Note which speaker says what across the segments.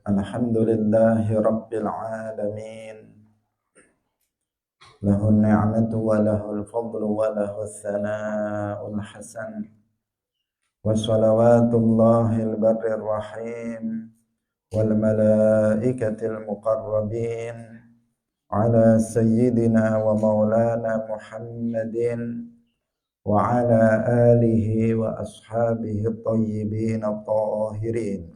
Speaker 1: Alhamdulillahi Rabbil Alamin. Lahul ni'matu wa lahul fadlu wa lahul thana'ul hasan. Wa salawatullahil barrir rahim wal malaikatil muqarrabin ala sayyidina wa maulana Muhammadin wa ala alihi wa ashabihi at-tayyibin at-tahirin.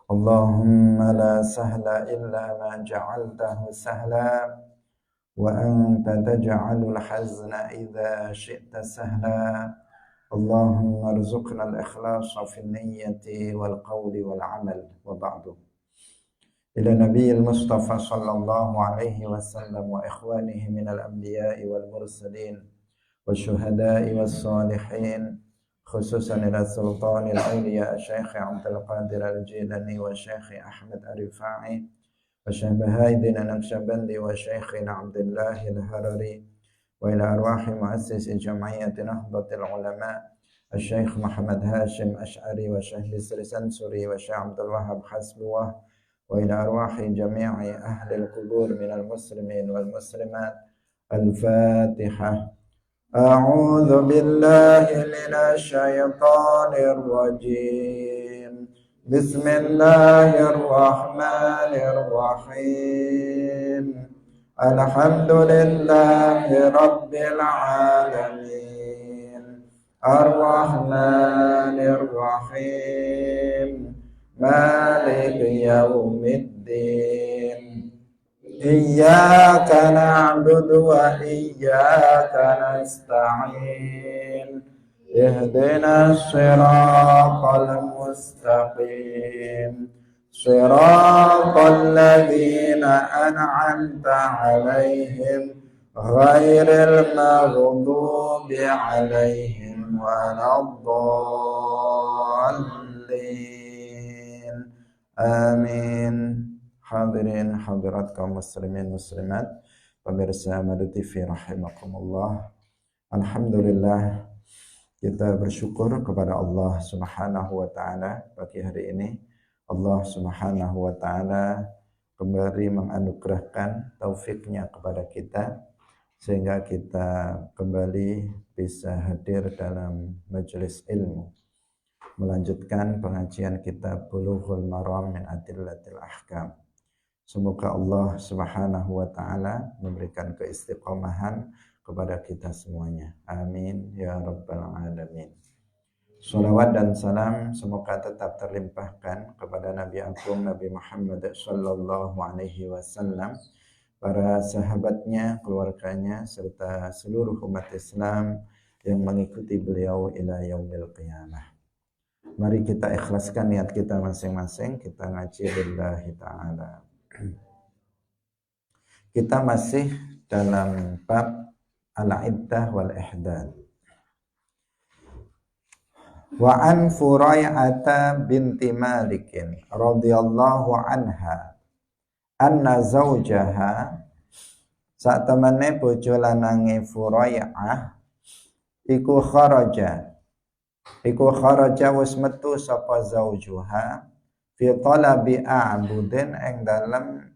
Speaker 1: Allahumma la sahla illa ma ja'altahu sahla wa anta taj'alul hazna idza syi'ta sahla. Allahumma arzuqna al-ikhlasa fi niyyati wal qawli wal amal wa ba'du. Ila nabiyil mustafa sallallahu alaihi wasallam wa ikhwanihi minal anbiya'i wal mursalin wa syuhada'i was salihin, khususan ila sultanil awliya Syekh Abdul Qadir Al-Jilani wa Syekh Ahmad Ar-Rifai wa Syekh Bahaidin An-Naqsyabandi wa Syekh Abdullah Al-Harari wa ila arwahi muassis Jam'iyyat Nahdlatul Ulama Syekh Muhammad Hashim Asy'ari wa Syekh Bisri Sansuri wa Syekh Abdul Wahhab Hasbuwah wa ila arwahi jami'i ahli al-qubur minal muslimin wal muslimat. Al-Fatihah. أعوذ بالله من الشيطان الرجيم بسم الله الرحمن الرحيم الحمد لله رب العالمين الرحمن الرحيم مالك يوم الدين إياك نعبد وإياك نستعين اهدنا الصراط المستقيم صراط الذين أنعمت عليهم غير المغضوب عليهم ولا الضالين آمين. Hadirin hadirat kaum muslimin muslimat, pemirsa Madu TV rahimakumullah. Alhamdulillah, kita bersyukur kepada Allah Subhanahu wa taala pagi hari ini. Allah Subhanahu wa taala kembali menganugerahkan taufiknya kepada kita sehingga kita kembali bisa hadir dalam majelis ilmu, melanjutkan pengajian kitab Bulughul Maram min Adillatil Ahkam. Semoga Allah Subhanahu wa taala memberikan keistiqomahan kepada kita semuanya. Amin ya rabbal alamin. Shalawat dan salam semoga tetap terlimpahkan kepada Nabi Agung Nabi Muhammad sallallahu alaihi wasallam, para sahabatnya, keluarganya serta seluruh umat Islam yang mengikuti beliau ila yaumil qiyamah. Mari kita ikhlaskan niat kita masing-masing, kita ngaji lillahi ta'ala. Kita masih dalam bab al-iddah wal ihdad. Wa an Furai'ata binti Malikin radhiyallahu anha anna zawjaha, sak temene bojo lanange Furai'ah iku kharaja wis metu sapa zaujuha fi talabi a'budin ing dalem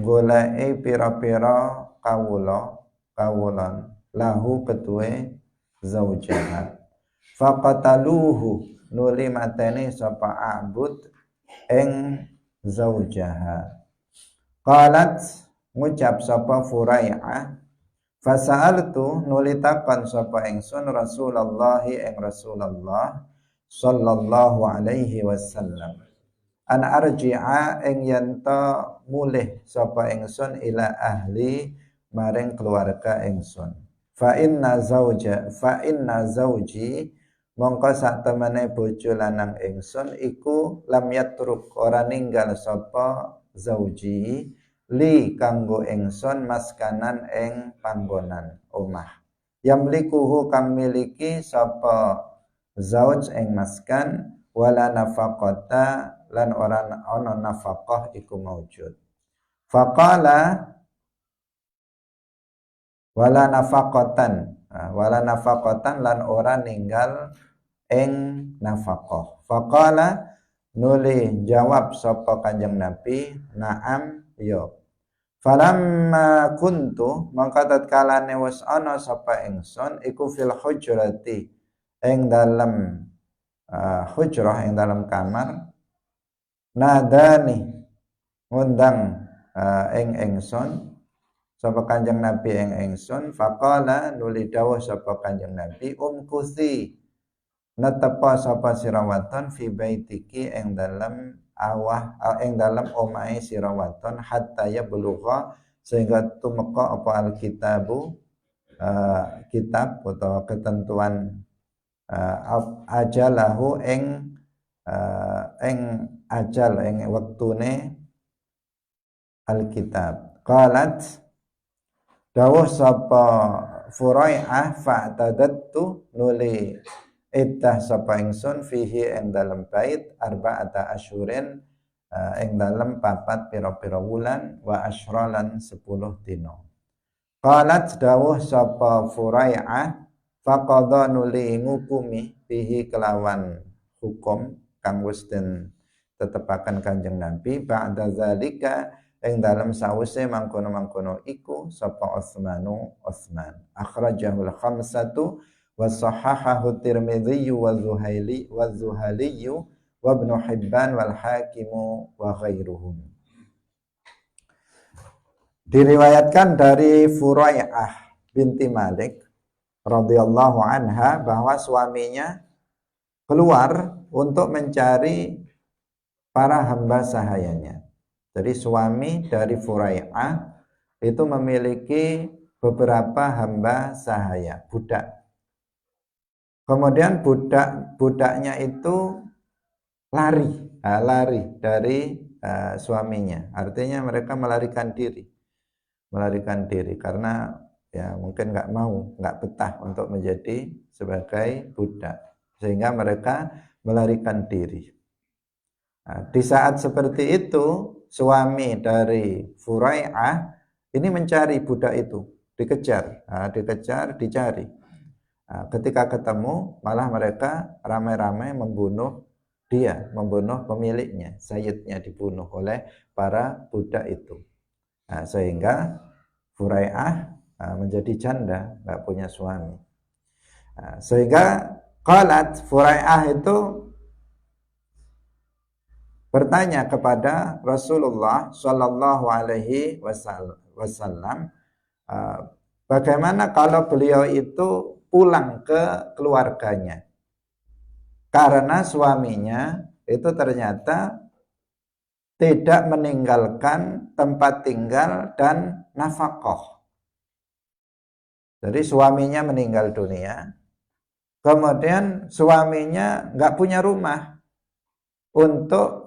Speaker 1: goleki pira-pira kawulan lahu kedue zaujaha. Faqataluhu, nuli mateni sapa a'bud ing zaujaha. Qalat, ngucap sapa Furai'ah, fasa'altu, nuli takon sapa ingsun Rasulullah ing Rasulullah sallallahu alaihi wasallam, an arji'a ing yanta mulih sapa ingsun ila ahli maring keluarga ingsun. Fa inna zauji mongko sak temene bojo lanang ingsun iku lam yatruk, ora ninggal sapa zauji li kanggo ingsun maskanan ing panggonan omah, yamlikuhu kang miliki sapa zauj ing maskan, wala nafaqata lan ora ana nafaqah iku maujud. Faqala wala nafaqatan lan ora ninggal ing nafaqah. Faqala nuli jawab sapa Kanjeng Nabi, na'am ya. Falamma kuntu mangka tatkalane wis ana sapa ingsun iku fil hujrati ing dalem hujrah ing dalem kamar, nadani ngundang ing ingsun sapa Kanjeng Nabi ing ingsun, faqala nuli dawuh sapa Kanjeng Nabi, kusi netepa sapa sira wadon fi baitiki ing dalem ing dalem omahe sira wadon hatta ya belugha sehingga tumeka apa alkitabu kitab atau ketentuan ajalahu ing ajal ing wektune alkitab. Qalat dawuh sapa Furai'ah fa'tadattu nuli iddah sapa ingsun fihi ing dalem bait arba'ata asyurin ing dalem papat pira-pira wulan wa asyralan 10 dina. Qalat dawuh sapa Furai'ah faqadha nuli ngukumi fihi kelawan hukum kang wis den tetepaken Kanjeng Nabi ba'da zalika ing dalem sawise mangkono-mangkono iku sapa Utsman. Akhrajahul khamsatu wa sahahahu Tirmidzi wa Zuhaili wa Ibnu Hibban wal Hakim wa ghairuhum. Diriwayatkan dari Furai'ah binti Malik radhiyallahu anha bahwa suaminya keluar untuk mencari para hamba sahayanya. Jadi suami dari Furai'ah itu memiliki beberapa hamba sahaya, budak. Kemudian budaknya itu lari dari suaminya. Artinya mereka melarikan diri karena ya mungkin nggak betah untuk menjadi sebagai budak, sehingga mereka melarikan diri. Nah, di saat seperti itu suami dari Furai'ah ini mencari budak itu, dikejar, dicari. Nah, ketika ketemu malah mereka ramai-ramai membunuh pemiliknya, sayyidnya dibunuh oleh para budak itu. Nah, sehingga Furai'ah menjadi janda, nggak punya suami. Nah, sehingga qalat Furai'ah itu bertanya kepada Rasulullah Shallallahu Alaihi Wasallam, bagaimana kalau beliau itu pulang ke keluarganya karena suaminya itu ternyata tidak meninggalkan tempat tinggal dan nafkah. Jadi suaminya meninggal dunia, kemudian suaminya nggak punya rumah untuk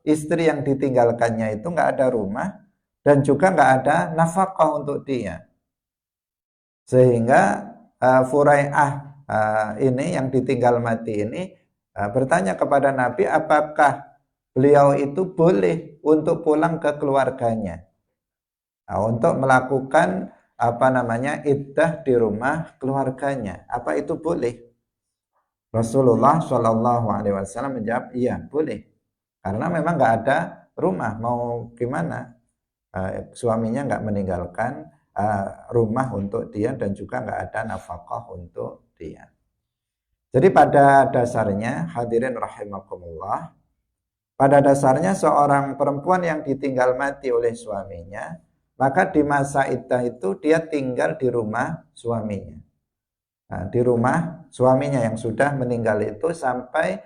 Speaker 1: istri yang ditinggalkannya itu nggak ada rumah dan juga nggak ada nafkah untuk dia, sehingga Furai'ah ini yang ditinggal mati ini bertanya kepada Nabi apakah beliau itu boleh untuk pulang ke keluarganya untuk melakukan iddah di rumah keluarganya, apa itu boleh? Rasulullah Shallallahu Alaihi Wasallam menjawab, iya boleh, karena memang nggak ada rumah, mau gimana? Suaminya nggak meninggalkan rumah untuk dia dan juga nggak ada nafkah untuk dia. Jadi pada dasarnya hadirin rahimakumullah, pada dasarnya seorang perempuan yang ditinggal mati oleh suaminya, maka di masa iddah itu dia tinggal di rumah suaminya. Nah, di rumah suaminya yang sudah meninggal itu sampai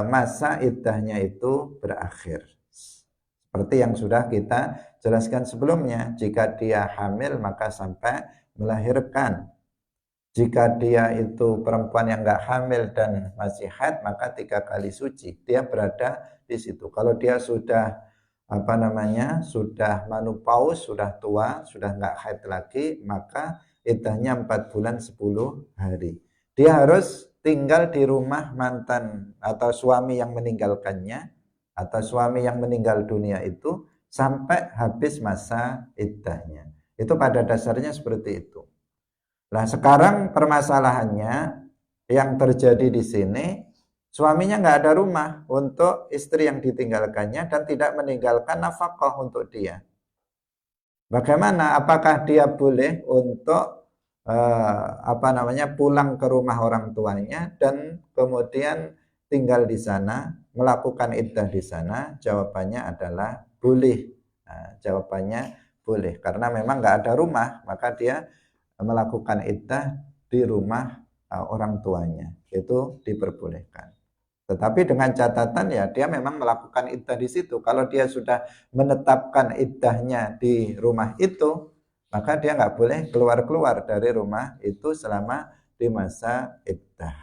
Speaker 1: masa iddahnya itu berakhir. Seperti yang sudah kita jelaskan sebelumnya, jika dia hamil maka sampai melahirkan. Jika dia itu perempuan yang nggak hamil dan masih haid, maka 3 kali suci. Dia berada di situ. Kalau dia sudah sudah menopause, sudah tua, sudah nggak haid lagi, maka iddahnya 4 bulan 10 hari. Dia harus tinggal di rumah mantan atau suami yang meninggalkannya atau suami yang meninggal dunia itu sampai habis masa iddahnya. Itu pada dasarnya seperti itu. Nah, sekarang permasalahannya yang terjadi di sini, suaminya nggak ada rumah untuk istri yang ditinggalkannya dan tidak meninggalkan nafkah untuk dia. Bagaimana? Apakah dia boleh untuk pulang ke rumah orang tuanya dan kemudian tinggal di sana, melakukan iddah di sana? Jawabannya adalah boleh. Nah, jawabannya boleh karena memang nggak ada rumah, maka dia melakukan iddah di rumah orang tuanya. Itu diperbolehkan. Tetapi dengan catatan ya dia memang melakukan iddah di situ. Kalau dia sudah menetapkan iddahnya di rumah itu, maka dia nggak boleh keluar-keluar dari rumah itu selama di masa iddah.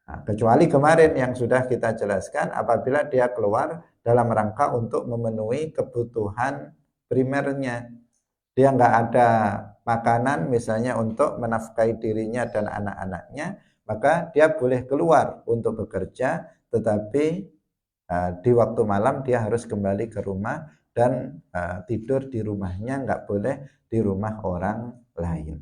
Speaker 1: Nah, kecuali kemarin yang sudah kita jelaskan, apabila dia keluar dalam rangka untuk memenuhi kebutuhan primernya. Dia nggak ada makanan misalnya untuk menafkahi dirinya dan anak-anaknya, maka dia boleh keluar untuk bekerja, tetapi di waktu malam dia harus kembali ke rumah dan tidur di rumahnya, nggak boleh di rumah orang lain.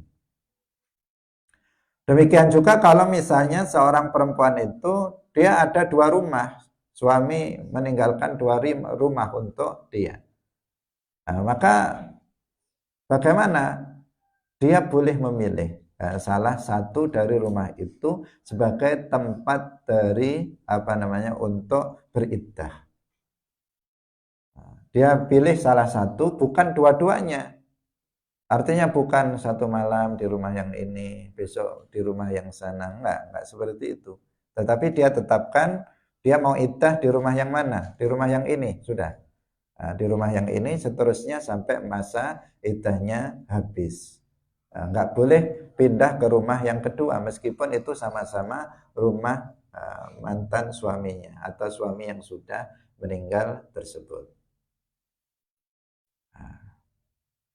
Speaker 1: Demikian juga kalau misalnya seorang perempuan itu dia ada dua rumah, suami meninggalkan dua rumah untuk dia. Nah, maka bagaimana? Dia boleh memilih salah satu dari rumah itu sebagai tempat dari untuk beriddah. Dia pilih salah satu, bukan dua-duanya. Artinya bukan satu malam di rumah yang ini, besok di rumah yang sana. Enggak seperti itu. Tetapi dia tetapkan dia mau iddah di rumah yang mana? Di rumah yang ini, sudah. Nah, di rumah yang ini seterusnya sampai masa iddahnya habis. Nggak boleh pindah ke rumah yang kedua meskipun itu sama-sama rumah mantan suaminya atau suami yang sudah meninggal tersebut.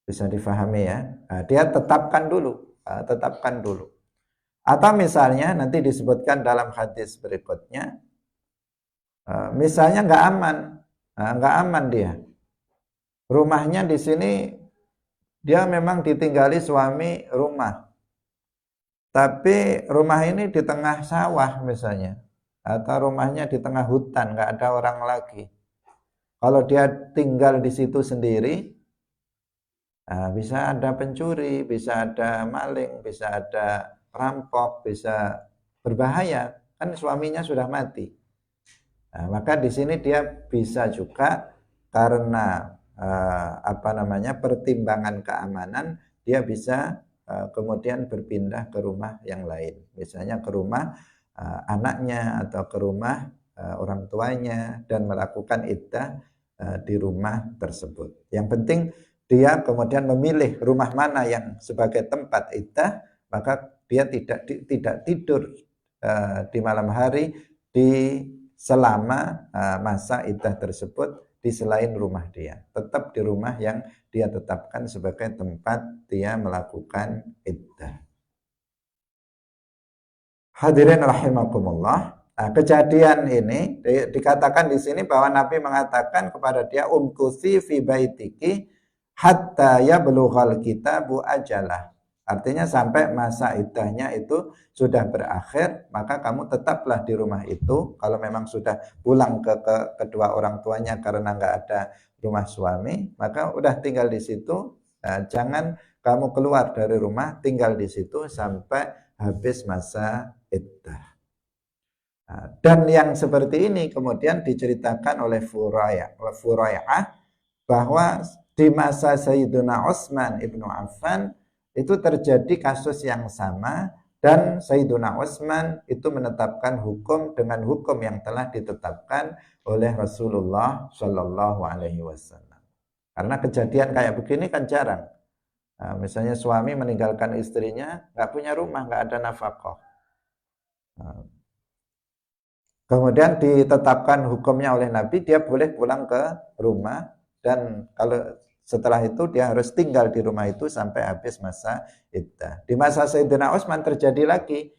Speaker 1: Bisa difahami ya. Dia tetapkan dulu, tetapkan dulu. Atau misalnya nanti disebutkan dalam hadis berikutnya, misalnya nggak aman dia. Rumahnya di sini dia memang ditinggali suami rumah. Tapi rumah ini di tengah sawah misalnya. Atau rumahnya di tengah hutan, nggak ada orang lagi. Kalau dia tinggal di situ sendiri, bisa ada pencuri, bisa ada maling, bisa ada perampok, bisa berbahaya. Kan suaminya sudah mati. Nah, maka di sini dia bisa juga karena pertimbangan keamanan, dia bisa kemudian berpindah ke rumah yang lain, misalnya ke rumah anaknya atau ke rumah orang tuanya dan melakukan iddah di rumah tersebut. Yang penting dia kemudian memilih rumah mana yang sebagai tempat iddah, maka dia tidak tidur di malam hari di selama masa iddah tersebut di selain rumah dia, tetap di rumah yang dia tetapkan sebagai tempat dia melakukan iddah. Hadirin rahimakumullah. Nah, kejadian ini dikatakan di sini bahwa Nabi mengatakan kepada dia, umkusi fi baitiki hatta yablughal kitabu ajalah. Artinya sampai masa iddahnya itu sudah berakhir, maka kamu tetaplah di rumah itu. Kalau memang sudah pulang ke kedua orang tuanya karena nggak ada rumah suami, maka udah tinggal di situ. Nah, jangan kamu keluar dari rumah, tinggal di situ sampai habis masa iddah. Nah, dan yang seperti ini kemudian diceritakan oleh Furayah bahwa di masa Sayyiduna Utsman ibnu Affan itu terjadi kasus yang sama dan Sayyiduna Utsman itu menetapkan hukum dengan hukum yang telah ditetapkan oleh Rasulullah Shallallahu Alaihi Wasallam. Karena kejadian kayak begini kan jarang. Nah, misalnya suami meninggalkan istrinya, nggak punya rumah, nggak ada nafkah. Nah, kemudian ditetapkan hukumnya oleh Nabi, dia boleh pulang ke rumah dan kalau setelah itu dia harus tinggal di rumah itu sampai habis masa iddah. Di masa Sayyidina Utsman terjadi lagi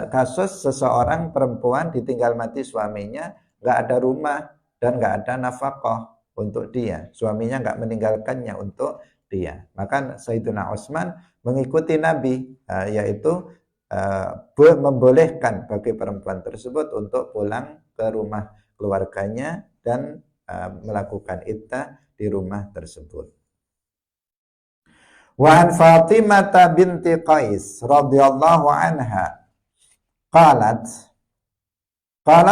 Speaker 1: kasus seseorang perempuan ditinggal mati suaminya, nggak ada rumah dan nggak ada nafkah untuk dia. Suaminya nggak meninggalkannya untuk dia. Maka Sayyidina Utsman mengikuti Nabi, yaitu membolehkan bagi perempuan tersebut untuk pulang ke rumah keluarganya dan melakukan iddah di rumah tersebut. Wa an Fatimah binti Qais radhiyallahu anha qalat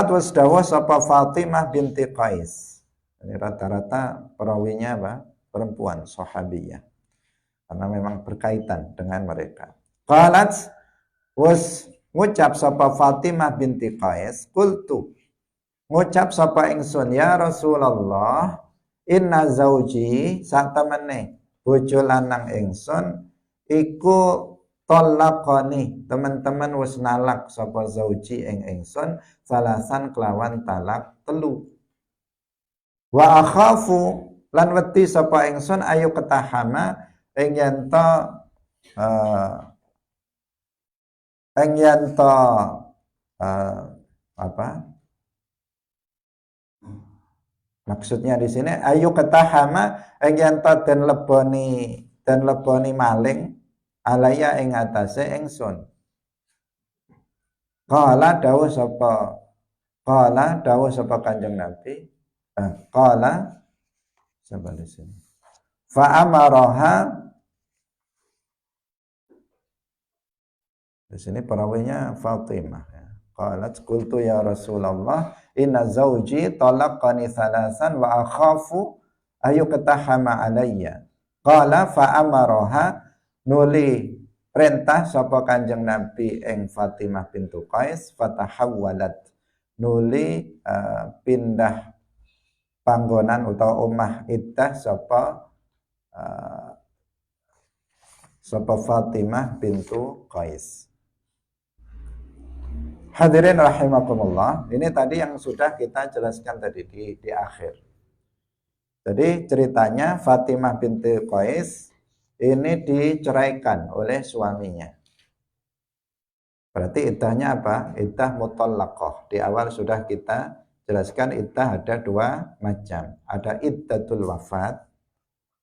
Speaker 1: wasdawa sapa Fatimah binti Qais. Ini rata-rata perawinya apa? Perempuan sahabiyah. Karena memang berkaitan dengan mereka. Qalat was ngucap sapa Fatimah binti Qais, qultu ngucap sapa ingsun ya Rasulullah, inna zauji sak temene bojo lanang ingsun iku talaqani, teman-teman wis nalak sapa zauji ing ingsun salasan kelawan talak telu. Wa akhafu lan wedi sapa ingsun ayu ketahama ing yen to apa maksudnya di sini ayu ketahama ing yen to den leboni maling alaya ing atase ingsun. Qala dawuh sapa Kanjeng Nabi. Qala coba di sini. Fa amaraha, di sini perawinya Fatimah ya. Qalat qultu ya Rasulullah inna zauji talaqani thalasan wa akhafu ayu ketahama alayya. Qala fa amaraha, nuli perintah sapa Kanjeng Nabi ing Fatimah bintu Qais fatahawwalat, nuli pindah panggonan utawa omah iddah sapa Fatimah bintu Qais. Hadirin rahimakumullah, ini tadi yang sudah kita jelaskan tadi di akhir. Jadi ceritanya Fatimah binti Qais ini diceraikan oleh suaminya. Berarti iddahnya apa? Iddah mutallaqah. Di awal sudah kita jelaskan iddah ada dua macam. Ada iddatul wafat,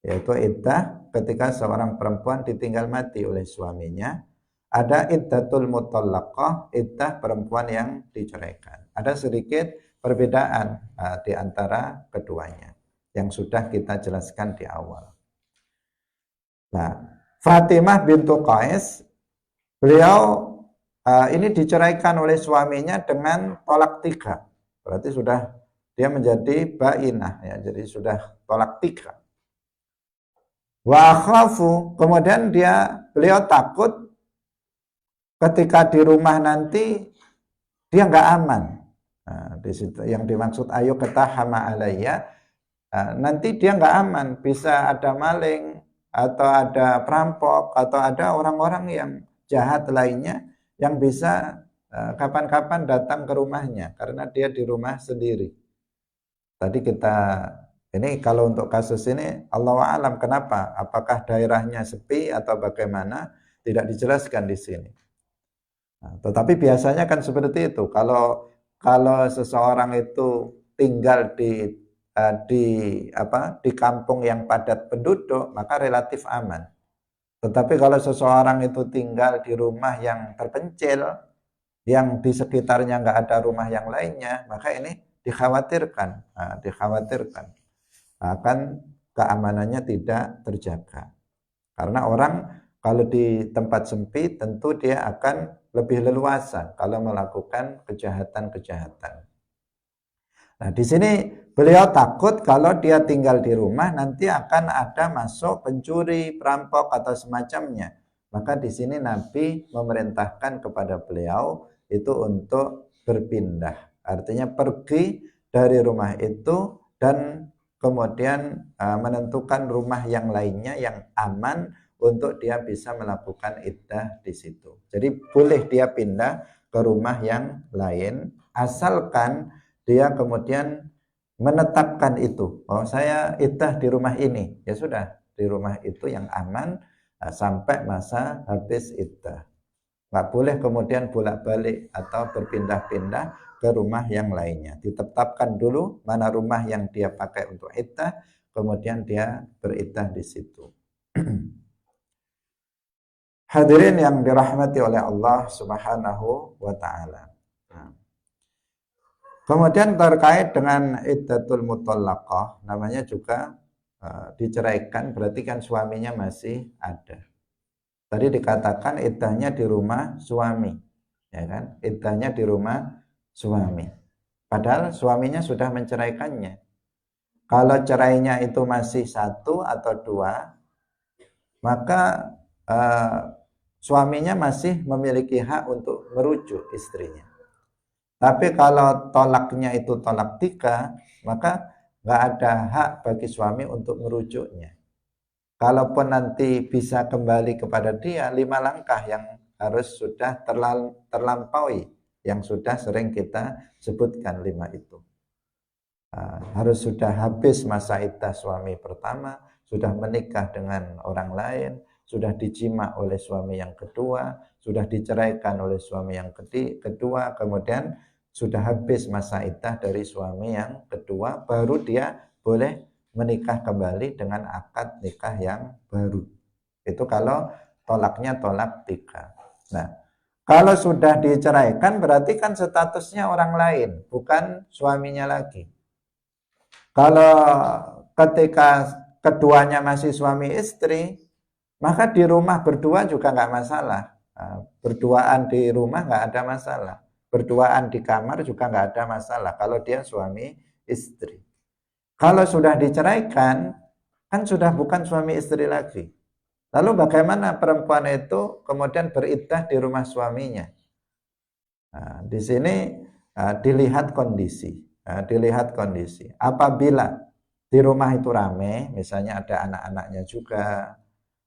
Speaker 1: yaitu iddah ketika seorang perempuan ditinggal mati oleh suaminya. Ada iddatul mutallaqah, iddah perempuan yang diceraikan. Ada sedikit perbedaan di antara keduanya yang sudah kita jelaskan di awal. Nah, Fatimah bintu Qais, beliau ini diceraikan oleh suaminya dengan tolak 3. Berarti sudah dia menjadi bainah ya, jadi sudah tolak 3. Wa akhafu, kemudian beliau takut ketika di rumah nanti dia nggak aman. Nah, di situ yang dimaksud ayo ketahama alayya, nanti dia nggak aman, bisa ada maling atau ada perampok atau ada orang-orang yang jahat lainnya yang bisa kapan-kapan datang ke rumahnya karena dia di rumah sendiri. Tadi ini kalau untuk kasus ini Allahu a'lam kenapa? Apakah daerahnya sepi atau bagaimana? Tidak dijelaskan di sini. Nah, tetapi biasanya kan seperti itu. Kalau seseorang itu tinggal di kampung yang padat penduduk, maka relatif aman. Tetapi kalau seseorang itu tinggal di rumah yang terpencil, yang di sekitarnya nggak ada rumah yang lainnya, maka ini dikhawatirkan akan keamanannya tidak terjaga. Karena orang kalau di tempat sempit tentu dia akan lebih leluasa kalau melakukan kejahatan-kejahatan. Nah, di sini beliau takut kalau dia tinggal di rumah nanti akan ada masuk pencuri, perampok atau semacamnya. Maka di sini Nabi memerintahkan kepada beliau itu untuk berpindah. Artinya pergi dari rumah itu dan kemudian menentukan rumah yang lainnya yang aman untuk dia bisa melakukan iddah di situ. Jadi boleh dia pindah ke rumah yang lain asalkan dia kemudian menetapkan itu. Oh, saya iddah di rumah ini. Ya sudah, di rumah itu yang aman sampai masa habis iddah. Nggak boleh kemudian bolak-balik atau berpindah-pindah ke rumah yang lainnya. Ditetapkan dulu mana rumah yang dia pakai untuk iddah, kemudian dia beriddah di situ. Hadirin yang dirahmati oleh Allah Subhanahu wa taala. Kemudian terkait dengan iddatul mutallaqah, namanya juga diceraikan, berarti kan suaminya masih ada. Tadi dikatakan iddahnya di rumah suami, ya kan? Iddahnya di rumah suami. Padahal suaminya sudah menceraikannya. Kalau cerainya itu masih 1 atau 2, maka suaminya masih memiliki hak untuk merujuk istrinya. Tapi kalau tolaknya itu tolak 3, maka nggak ada hak bagi suami untuk merujuknya. Kalaupun nanti bisa kembali kepada dia, 5 langkah yang harus sudah terlampaui, yang sudah sering kita sebutkan 5 itu. Harus sudah habis masa iddah suami pertama, sudah menikah dengan orang lain, sudah dijima oleh suami yang kedua, sudah diceraikan oleh suami yang kedua, kemudian sudah habis masa iddah dari suami yang kedua, baru dia boleh menikah kembali dengan akad nikah yang baru. Itu kalau tolaknya tolak 3. Nah, kalau sudah diceraikan berarti kan statusnya orang lain, bukan suaminya lagi. Kalau ketika keduanya masih suami istri, maka di rumah berdua juga nggak masalah. Berduaan di rumah nggak ada masalah. Berduaan di kamar juga nggak ada masalah kalau dia suami istri. Kalau sudah diceraikan, kan sudah bukan suami istri lagi. Lalu bagaimana perempuan itu kemudian beriddah di rumah suaminya? Di sini dilihat kondisi. Dilihat kondisi. Apabila di rumah itu rame, misalnya ada anak-anaknya juga,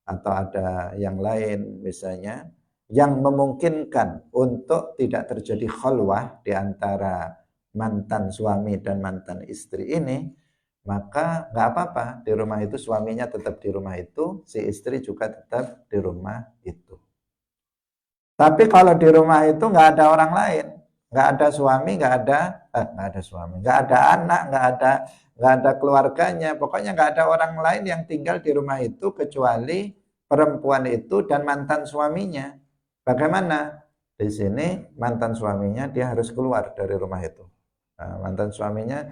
Speaker 1: atau ada yang lain misalnya, yang memungkinkan untuk tidak terjadi khalwah di antara mantan suami dan mantan istri ini, maka nggak apa-apa, di rumah itu suaminya tetap di rumah itu, si istri juga tetap di rumah itu. Tapi kalau di rumah itu nggak ada orang lain, nggak ada suami, nggak ada anak, nggak ada keluarganya, pokoknya nggak ada orang lain yang tinggal di rumah itu kecuali perempuan itu dan mantan suaminya. Bagaimana? Di sini mantan suaminya dia harus keluar dari rumah itu. Mantan suaminya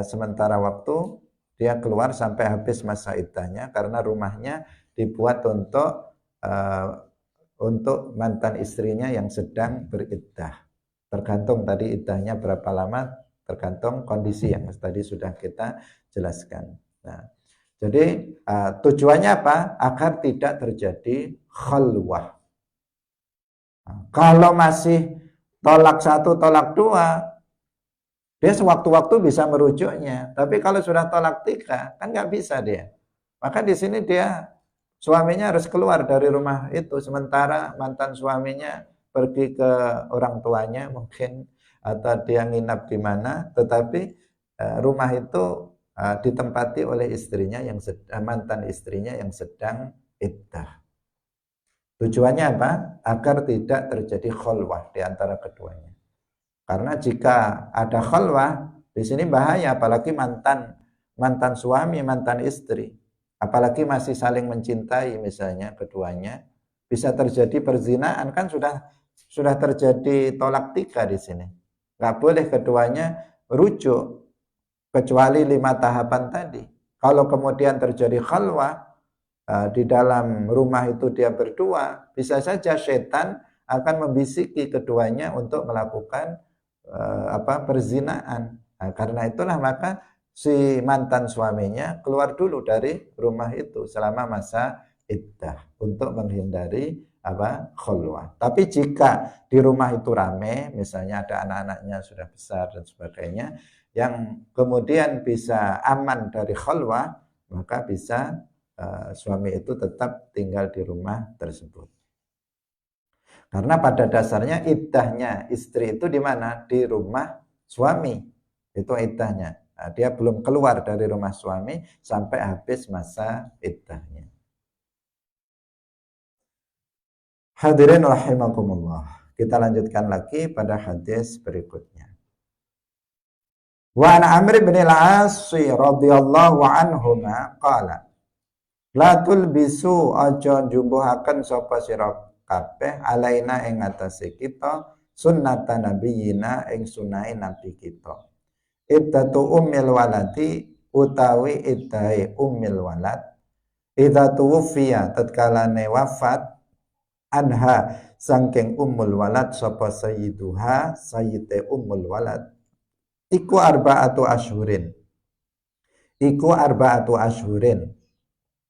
Speaker 1: sementara waktu dia keluar sampai habis masa iddahnya, karena rumahnya dibuat untuk mantan istrinya yang sedang beriddah. Tergantung tadi iddahnya berapa lama, tergantung kondisi yang tadi sudah kita jelaskan. Nah, jadi tujuannya apa? Agar tidak terjadi khalwah. Kalau masih tolak 1, tolak 2, dia sewaktu-waktu bisa merujuknya. Tapi kalau sudah tolak 3, kan nggak bisa dia. Maka di sini suaminya harus keluar dari rumah itu, sementara mantan suaminya pergi ke orang tuanya mungkin, atau dia nginap di mana, tetapi rumah itu ditempati oleh mantan istrinya yang sedang iddah. Tujuannya apa? Agar tidak terjadi khalwah di antara keduanya. Karena jika ada khalwah, di sini bahaya, apalagi mantan suami, mantan istri. Apalagi masih saling mencintai misalnya keduanya, bisa terjadi perzinaan, kan sudah terjadi tolak 3 di sini. Nggak boleh keduanya rujuk kecuali 5 tahapan tadi. Kalau kemudian terjadi khalwah, di dalam rumah itu dia berdua, bisa saja setan akan membisiki keduanya untuk melakukan perzinaan. Karena itulah maka si mantan suaminya keluar dulu dari rumah itu selama masa iddah untuk menghindari khalwah. Tapi jika di rumah itu rame, misalnya ada anak-anaknya sudah besar dan sebagainya, yang kemudian bisa aman dari khalwah, maka bisa suami itu tetap tinggal di rumah tersebut. Karena pada dasarnya iddahnya istri itu di mana? Di rumah suami. Itu iddahnya. Nah, dia belum keluar dari rumah suami sampai habis masa iddahnya. Hadirin rahimakumullah. Kita lanjutkan lagi pada hadis berikutnya. Wa an Amr bin al-As radhiyallahu anhuma qala, la tulbisu aja jumbuhaken sapa sira kabeh alaina ing atase kita sunnatan nabiyina ing sunai nabi kita. Iddatu ummil waladi utawi iddae ummil walad idza tuwfiya tatkalane wafat anha sangking ummul walad sapa sayyiduha sayyide ummul walad iku arba'atu asyhurin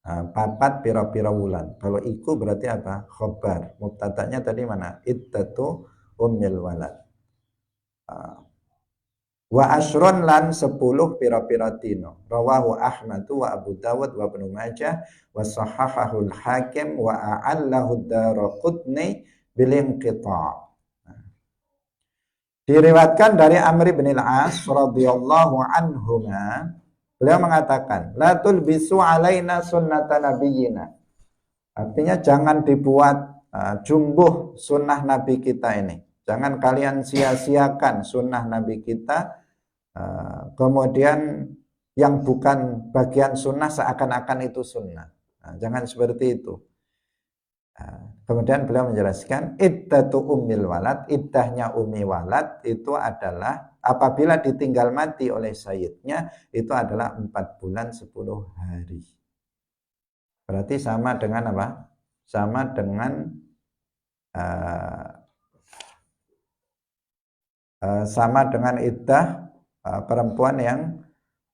Speaker 1: papat pira-pira wulan. Kalau iku berarti apa? Khobar. Mubtada'nya tadi mana? Iddatu ummil walad. Wa asron lan 10 pira-pira dino. Rawahu Ahmad wa Abu Dawud wa Ibnu Majah wa sahahahu al-Hakim wa a'allahu Daraqutni bil inqita'. Diriwayatkan dari Amr bin al-As radhiyallahu anhuma, beliau mengatakan, la tulbisu alaina sunnata nabiyyina. Artinya jangan dibuat jumbuh sunnah nabi kita ini. Jangan kalian sia-siakan sunnah nabi kita. Kemudian yang bukan bagian sunnah seakan-akan itu sunnah. Jangan seperti itu. Kemudian beliau menjelaskan iddatu ummil walad, iddahnya ummi walad itu adalah apabila ditinggal mati oleh sayyidnya itu adalah 4 bulan 10 hari. Berarti sama dengan apa? Sama dengan iddah perempuan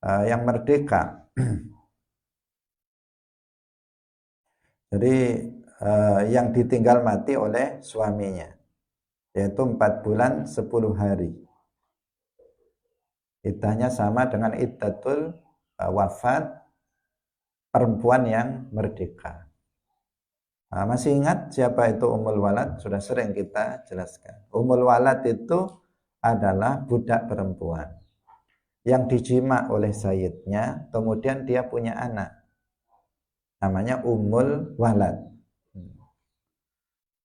Speaker 1: yang merdeka. Jadi yang ditinggal mati oleh suaminya, yaitu 4 bulan 10 hari. Iddahnya sama dengan iddatul wafat perempuan yang merdeka. Masih ingat siapa itu Ummul Walad? Sudah sering kita jelaskan. Ummul Walad itu adalah budak perempuan yang dijima oleh sayyidnya, kemudian dia punya anak. Namanya Ummul Walad.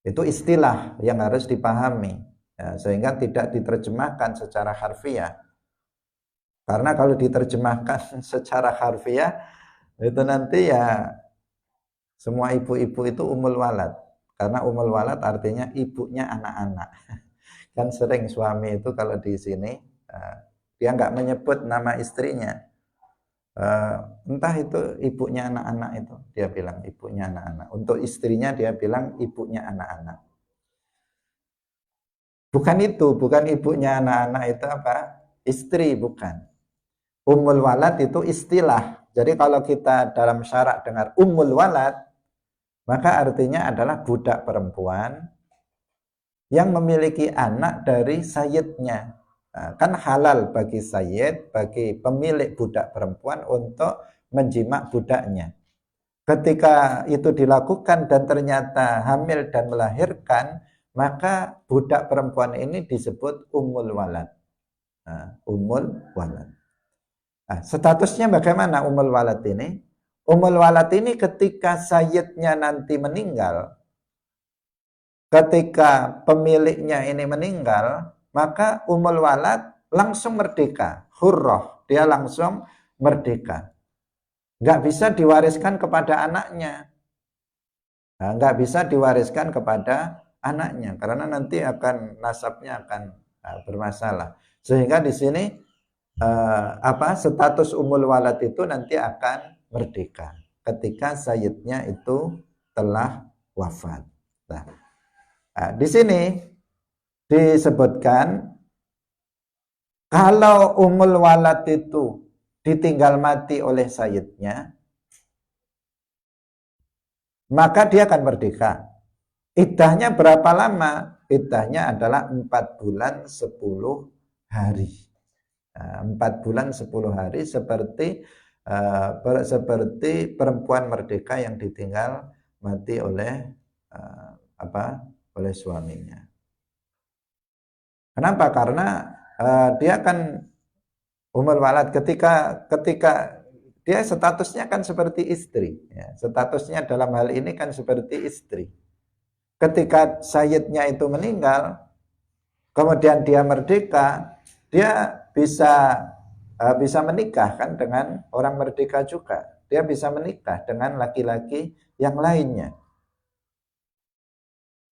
Speaker 1: Itu istilah yang harus dipahami, ya, sehingga tidak diterjemahkan secara harfiah. Karena kalau diterjemahkan secara harfiah, itu nanti ya semua ibu-ibu itu Ummul Walad. Karena Ummul Walad artinya ibunya anak-anak. Kan sering suami itu kalau di sini, dia nggak menyebut nama istrinya. Entah itu ibunya anak-anak itu, dia bilang ibunya anak-anak. Untuk istrinya dia bilang ibunya anak-anak. Bukan itu, bukan ibunya anak-anak itu apa? Istri, bukan. Ummul Walad itu istilah. Jadi kalau kita dalam syarak dengar Ummul Walad, maka artinya adalah budak perempuan yang memiliki anak dari sayyidnya. Kan halal bagi sayyid, bagi pemilik budak perempuan untuk menjima budaknya. Ketika itu dilakukan dan ternyata hamil dan melahirkan, maka budak perempuan ini disebut Ummul Walad. Ummul Walad. Statusnya bagaimana Ummul Walad ini? Ummul Walad ini ketika sayyidnya nanti meninggal, ketika pemiliknya ini meninggal, maka Ummul Walad langsung merdeka, hurrah, dia langsung merdeka. Nggak bisa diwariskan kepada anaknya. Nggak bisa diwariskan kepada anaknya, karena nanti akan nasabnya akan bermasalah. Sehingga di sini status Ummul Walad itu nanti akan merdeka ketika sayyidnya itu telah wafat. Di sini disebutkan kalau Ummul Walad itu ditinggal mati oleh sayyidnya, maka dia akan merdeka. Iddahnya berapa lama? Iddahnya adalah 4 bulan 10 hari. 4 bulan 10 hari seperti perempuan merdeka yang ditinggal mati oleh oleh suaminya. Kenapa? Karena dia kan Ummul Walad ketika dia statusnya kan seperti istri, ya. Statusnya dalam hal ini kan seperti istri. Ketika sayyidnya itu meninggal, kemudian dia merdeka, dia bisa menikah kan dengan orang merdeka juga. Dia bisa menikah dengan laki-laki yang lainnya.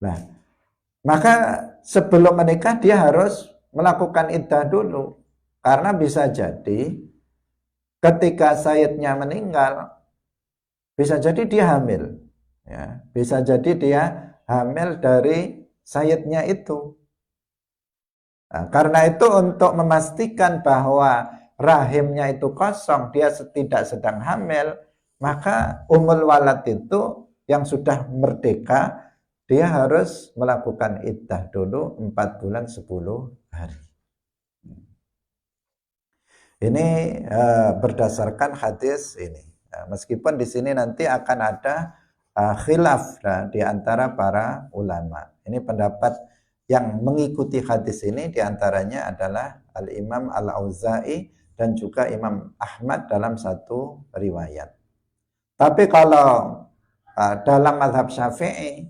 Speaker 1: Nah, maka sebelum menikah dia harus melakukan iddah dulu. Karena bisa jadi ketika sayyidnya meninggal, bisa jadi dia hamil. Ya, bisa jadi dia hamil dari sayyidnya itu. Nah, karena itu untuk memastikan bahwa rahimnya itu kosong, dia tidak sedang hamil, maka Ummul Walad itu yang sudah merdeka, dia harus melakukan iddah dulu 4 bulan 10 hari. Ini berdasarkan hadis ini. Meskipun di sini nanti akan ada khilaf di antara para ulama. Ini pendapat yang mengikuti hadis ini diantaranya adalah Al-Imam Al-Auza'i dan juga Imam Ahmad dalam satu riwayat. Tapi kalau dalam mazhab Syafi'i,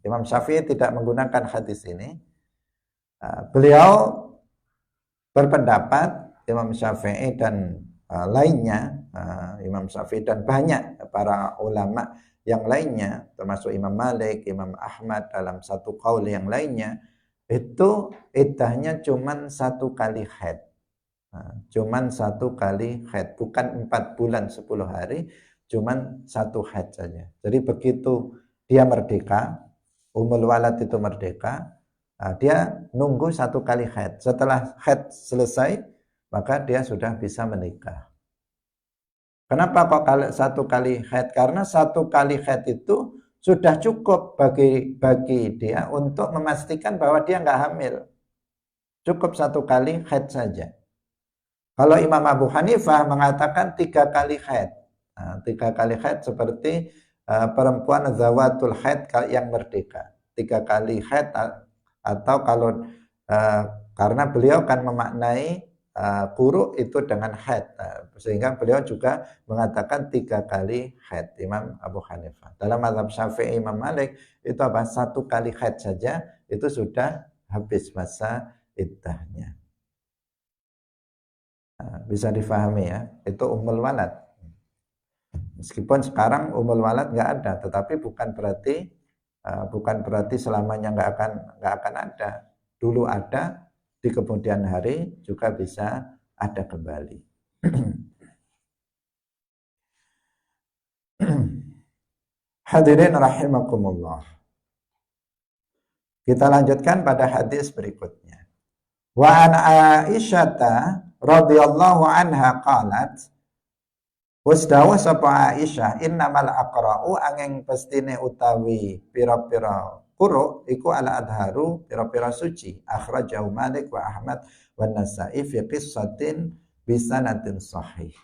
Speaker 1: Imam Syafi'i tidak menggunakan hadis ini. Beliau berpendapat, Imam Syafi'i dan lainnya, Imam Syafi'i dan banyak para ulama yang lainnya, termasuk Imam Malik, Imam Ahmad dalam satu qaul yang lainnya, itu iddahnya cuman 1 kali haid. Cuman 1 kali haid, bukan 4 bulan 10 hari, cuman 1 haid saja. Jadi begitu dia merdeka, Ummul Walad itu merdeka, dia nunggu 1 kali haid. Setelah haid selesai, maka dia sudah bisa menikah. Kenapa kok 1 kali haid? Karena 1 kali haid itu sudah cukup bagi dia untuk memastikan bahwa dia nggak hamil. Cukup 1 kali haid saja. Kalau Imam Abu Hanifah mengatakan 3 kali haid. 3 kali haid seperti perempuan zawatul haid yang merdeka. 3 kali haid, atau kalau karena beliau kan memaknai quru itu dengan haid, sehingga beliau juga mengatakan 3 kali haid, Imam Abu Hanifah. Dalam mazhab Syafi'i, Imam Malik itu 1 kali haid saja itu sudah habis masa iddahnya. Bisa difahami ya, itu Ummul Walad. Meskipun sekarang Ummul Walad nggak ada, tetapi bukan berarti selamanya nggak akan ada. Dulu ada, di kemudian hari juga bisa ada kembali. Hadirin rahimakumullah. Kita lanjutkan pada hadis berikutnya. Wa an Aisyata radhiyallahu anha qalat, wasdawa sapa Aisyah, innamal aqra'u angin pestine utawi pira-pira quru iku ala adharu pira-pira suci. Akhrajahu Malik wa Ahmad wa Nasa'i fi qissatin bisanatin sahih.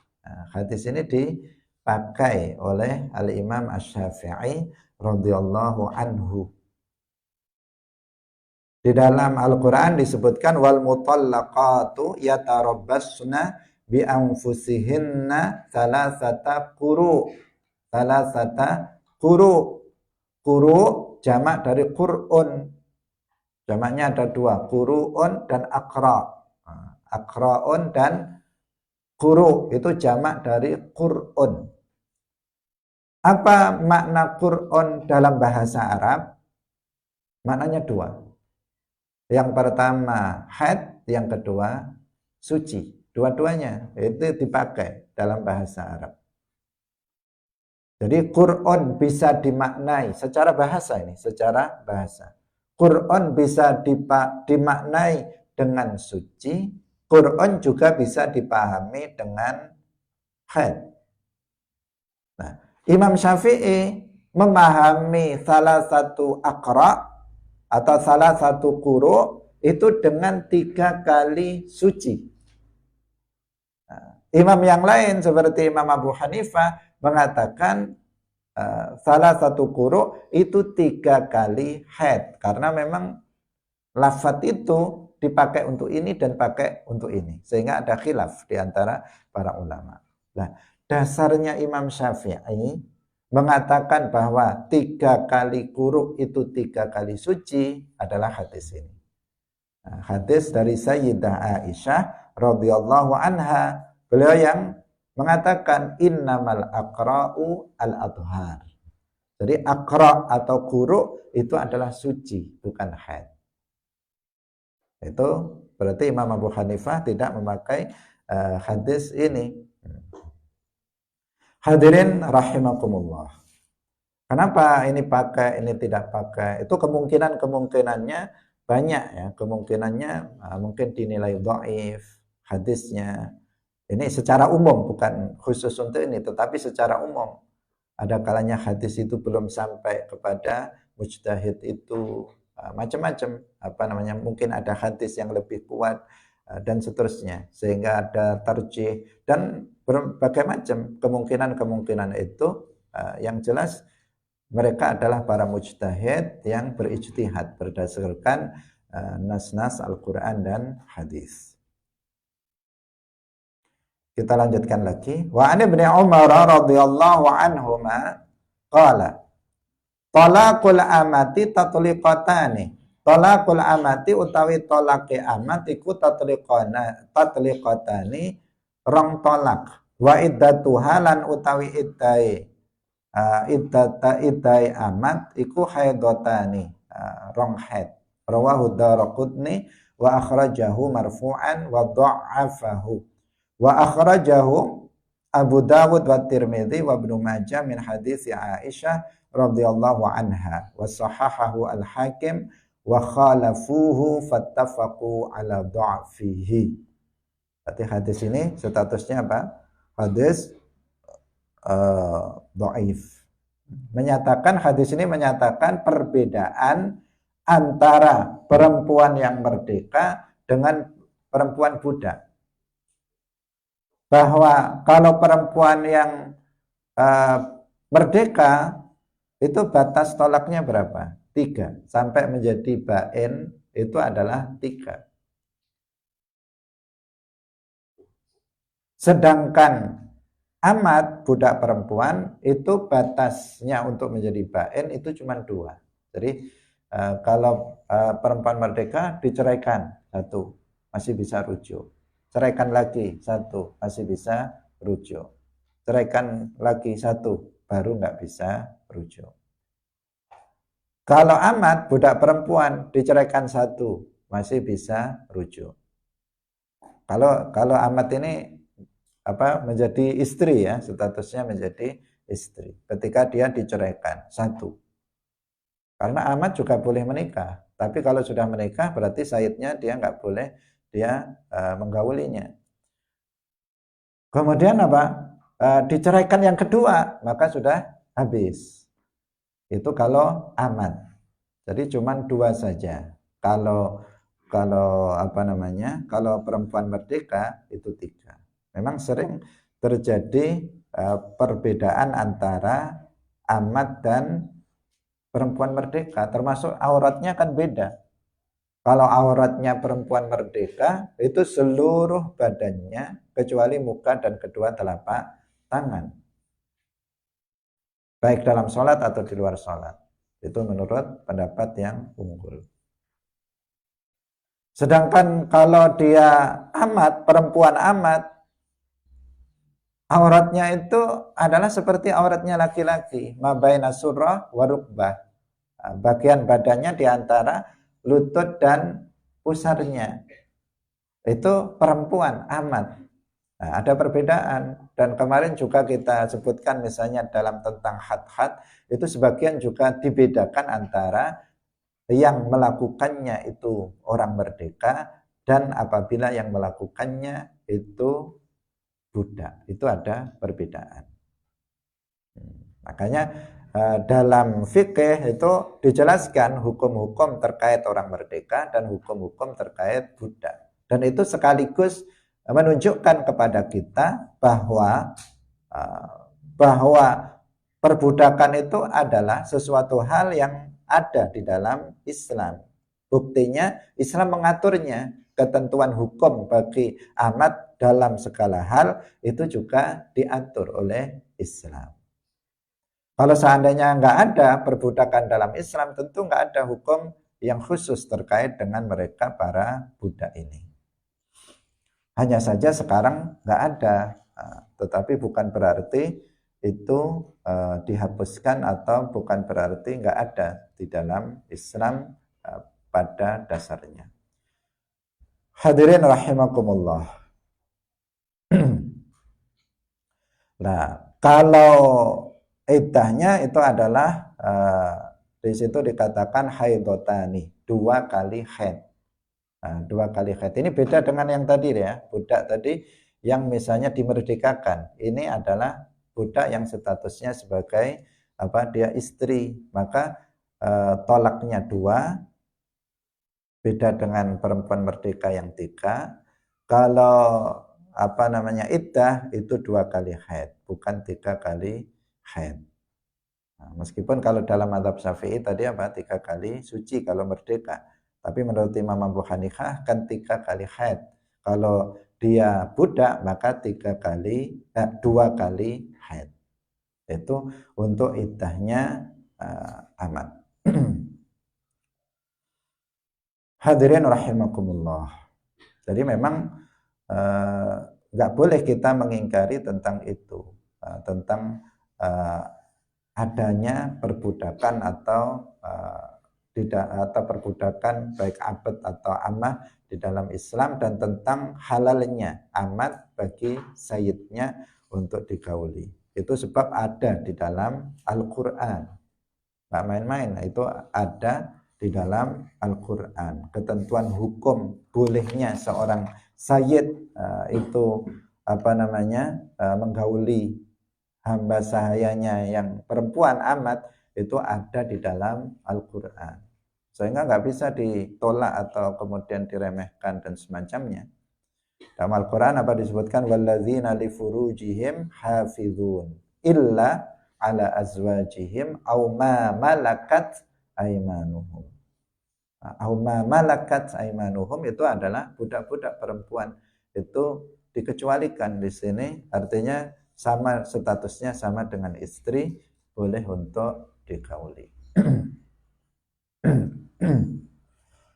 Speaker 1: Hadis ini dipakai oleh Al-Imam Asy-Syafi'i radhiyallahu anhu. Di dalam Al-Qur'an disebutkan wal mutallaqatu yatarabbasna bi anfusihinna salasata quru. Quru jamak dari qur'un. Jamaknya ada 2, qur'un dan aqra. Aqra'un dan quru itu jamak dari qur'un. Apa makna qur'un dalam bahasa Arab? Maknanya 2. Yang pertama haid, yang kedua suci. Dua-duanya itu dipakai dalam bahasa Arab. Jadi Qur'an bisa dimaknai secara bahasa ini, secara bahasa. Qur'an bisa dimaknai dengan suci, Qur'an juga bisa dipahami dengan haid. Nah, Imam Syafi'i memahami salah satu aqra atau salah satu quru itu dengan 3 kali suci. Nah, imam yang lain seperti Imam Abu Hanifah mengatakan salah satu quru itu 3 kali haid, karena memang lafaz itu dipakai untuk ini dan pakai untuk ini, sehingga ada khilaf di antara para ulama. Nah, dasarnya Imam Syafi'i mengatakan bahwa 3 kali quru itu 3 kali suci adalah hadis ini. Nah, hadis dari Sayyidah Aisyah radhiyallahu anha, beliau yang mengatakan innamal aqra'u al-adhar. Jadi akra atau guru itu adalah suci, bukan haid. Itu berarti Imam Abu Hanifah tidak memakai hadis ini. Hadirin rahimakumullah. Kenapa ini pakai, ini tidak pakai? Itu kemungkinannya banyak ya. Kemungkinannya mungkin dinilai dhaif hadisnya. Ini secara umum, bukan khusus untuk ini, tetapi secara umum. Ada kalanya hadis itu belum sampai kepada mujtahid itu macam-macam, mungkin ada hadis yang lebih kuat dan seterusnya, sehingga ada tarjih dan berbagai macam kemungkinan itu. Yang jelas mereka adalah para mujtahid yang berijtihad berdasarkan nas-nas Al-Quran dan hadis. Kita lanjutkan lagi. Wa an Ibnu Umar radhiyallahu anhuma qala talaqul amati tatliqatani. Talaqul amati utawi talaqe amat iku tatliqatani rong tolak. Wa iddatuha lan utawi iddai amat iku haidotani rong haid. Rawahu Daraqutni wa akhrajahu marfu'an wa dha'afahu. Wa akhrajahu Abu Dawud wa Tirmidzi wa Ibnu Majah min hadits Aisyah radhiyallahu anha wa sahahahu al-Hakim wa khalafuhu fattafaqu ala dha'fihi. Berarti hadis ini statusnya apa? Hadis dhaif. Hadis ini menyatakan perbedaan antara perempuan yang merdeka dengan perempuan budak. Bahwa kalau perempuan yang merdeka itu batas tolaknya berapa? 3. Sampai menjadi bain itu adalah 3. Sedangkan amat budak perempuan itu batasnya untuk menjadi bain itu cuma 2. Jadi kalau perempuan merdeka diceraikan 1, masih bisa rujuk. Ceraikan lagi 1, masih bisa rujuk. Ceraikan lagi 1, baru nggak bisa rujuk. Kalau amat budak perempuan diceraikan 1, masih bisa rujuk. Kalau amat ini menjadi istri ya, statusnya menjadi istri. Ketika dia diceraikan 1. Karena amat juga boleh menikah. Tapi kalau sudah menikah berarti sayyidnya dia nggak boleh dia menggaulinya. Kemudian diceraikan yang kedua, maka sudah habis. Itu kalau amat. Jadi cuma 2 saja. Kalau perempuan merdeka itu 3. Memang sering terjadi perbedaan antara amat dan perempuan merdeka, termasuk auratnya kan beda. Kalau auratnya perempuan merdeka itu seluruh badannya kecuali muka dan kedua telapak tangan. Baik dalam sholat atau di luar sholat. Itu menurut pendapat yang unggul. Sedangkan kalau dia perempuan amat, auratnya itu adalah seperti auratnya laki-laki. Mabaina surrah wa rukbah. Bagian badannya di antara lutut dan pusarnya itu perempuan amat. Nah, ada perbedaan dan kemarin juga kita sebutkan misalnya dalam tentang had-had itu sebagian juga dibedakan antara yang melakukannya itu orang merdeka dan apabila yang melakukannya itu budak, itu ada perbedaan. Makanya dalam fikih itu dijelaskan hukum-hukum terkait orang merdeka dan hukum-hukum terkait budak. Dan itu sekaligus menunjukkan kepada kita bahwa perbudakan itu adalah sesuatu hal yang ada di dalam Islam. Buktinya Islam mengaturnya, ketentuan hukum bagi amat dalam segala hal itu juga diatur oleh Islam. Kalau seandainya nggak ada perbudakan dalam Islam, tentu nggak ada hukum yang khusus terkait dengan mereka para budak ini. Hanya saja sekarang nggak ada, tetapi bukan berarti itu dihapuskan atau bukan berarti nggak ada di dalam Islam pada dasarnya. Hadirin rahimakumullah. Nah, kalau iddahnya itu adalah di situ dikatakan haidotani, 2 kali haid. Nah, 2 kali haid. Ini beda dengan yang tadi ya, budak tadi yang misalnya dimerdekakan. Ini adalah budak yang statusnya sebagai dia istri, maka tolaknya 2, beda dengan perempuan merdeka yang 3. Kalau iddah itu 2 kali haid, bukan 3 kali haid. Nah, meskipun kalau dalam mazhab Syafi'i tadi 3 kali suci kalau merdeka, tapi menurut Imam Abu Hanifah kan 3 kali haid. Kalau dia budak maka 2 kali haid. Itu untuk iddahnya amat. Hadirin rahimakumullah. Jadi memang nggak boleh kita mengingkari tentang itu, tentang adanya perbudakan atau tidak, atau perbudakan baik abd atau amah di dalam Islam, dan tentang halalnya amat bagi sayyidnya untuk digauli. Itu sebab ada di dalam Al-Quran, nggak main-main. Itu ada di dalam Al-Quran ketentuan hukum bolehnya seorang sayyid itu menggauli hamba sahayanya yang perempuan amat, itu ada di dalam Al-Quran, sehingga nggak bisa ditolak atau kemudian diremehkan dan semacamnya. Dalam Al-Quran disebutkan walladzina li furujihim hafizun illa ala azwajihim aw ma malakat aimanuhum. Aw ma malakat aimanuhum itu adalah budak-budak perempuan, itu dikecualikan di sini, artinya sama statusnya sama dengan istri, boleh untuk digauli.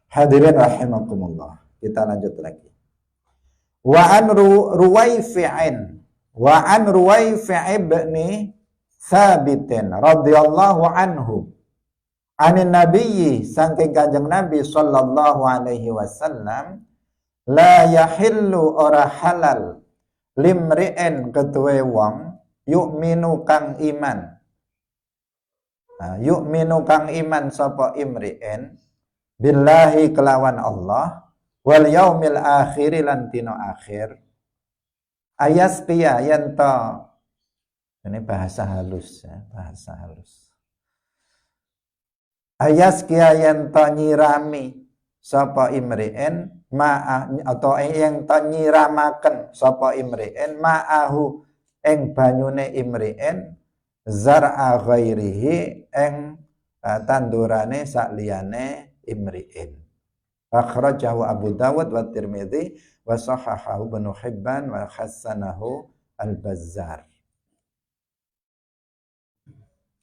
Speaker 1: Hadirin rahimakumullah. Kita lanjut lagi. Wa an Ruwaifi' ibni Thabitin radhiyallahu anhu anin nabiyyi, saking kanjeng Nabi sallallahu alaihi wasallam, la yahillu ora halal limri'en ketuwe wong yu'minu kang iman. Yu'minu kang iman sapa imri'en billahi kelawan Allah wal yaumil akhir lan dina akhir, ayas qiya yanto, ini bahasa halus ya, bahasa halus. Ayas qiya yanto nyirami sapa imri'en atau yang nyiramaken sapa imri'en ma'ahu ing banyune imri'en zar'a ghairihi ing tandurane sakliyane imri'in. Akhrajahu Abu Dawud wa Tirmidzi wa sahahahu Ibnu Hibban wa hassanahu Al-Bazzar.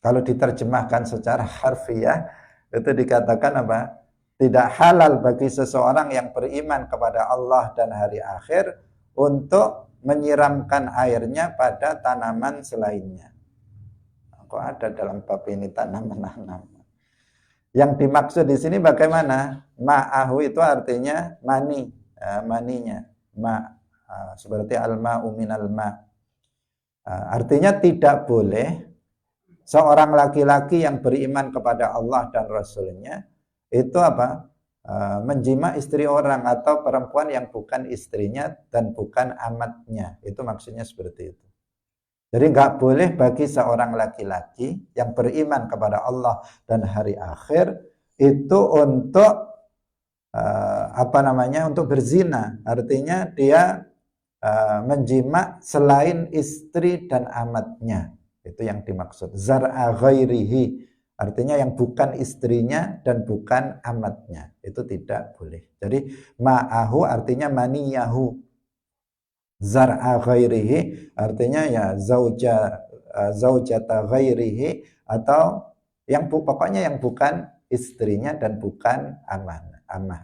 Speaker 1: Kalau diterjemahkan secara harfiah itu dikatakan tidak halal bagi seseorang yang beriman kepada Allah dan hari akhir untuk menyiramkan airnya pada tanaman selainnya. Kok ada dalam bab ini tanaman-tanaman? Yang dimaksud di sini bagaimana? Ma'ahu itu artinya mani, maninya. Seperti al-ma'u minal ma'. Artinya tidak boleh seorang laki-laki yang beriman kepada Allah dan Rasulnya itu menjima istri orang atau perempuan yang bukan istrinya dan bukan amatnya. Itu maksudnya seperti itu. Jadi nggak boleh bagi seorang laki-laki yang beriman kepada Allah dan hari akhir itu untuk untuk berzina. Artinya dia menjima selain istri dan amatnya. Itu yang dimaksud. Zar'a ghairihi, artinya yang bukan istrinya dan bukan amatnya. Itu tidak boleh. Jadi ma'ahu artinya maniyahu. Zar'a ghairihi artinya ya zaujata ghairihi, atau yang pokoknya yang bukan istrinya dan bukan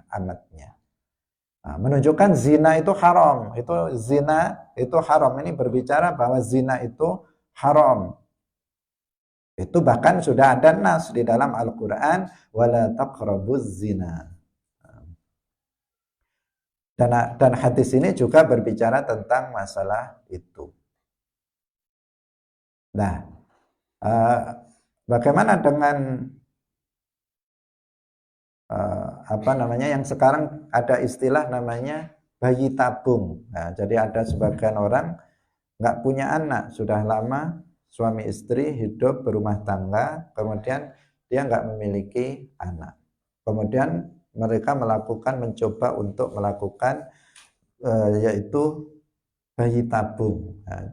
Speaker 1: amatnya. Menunjukkan zina itu haram. Itu zina itu haram. Ini berbicara bahwa zina itu haram. Itu bahkan sudah ada nas di dalam Al-Qur'an, wala taqrabuz zina. Dan hadis ini juga berbicara tentang masalah itu. Nah, bagaimana dengan apa namanya yang sekarang ada istilah namanya bayi tabung. Nah, jadi ada sebagian orang nggak punya anak, sudah lama suami istri hidup berumah tangga, kemudian dia nggak memiliki anak. Kemudian mereka mencoba untuk melakukan yaitu bayi tabung, nah,